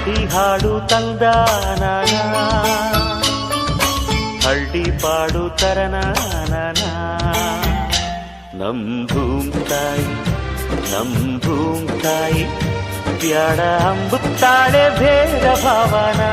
ಹಳ್ಳಿ ಹಾಡು ತಂದಾನ, ಹಳ್ಳಿ ಪಾಡು ತರನಾನ. ನಮ್ ಭೂಮ್ತಾಯಿ ನಮ್ ಭೂಮ್ತಾಯಿ ಬ್ಯಾಡ ಅಂಬುತ್ತಾಳೆ ಭೇದ ಭಾವನಾ.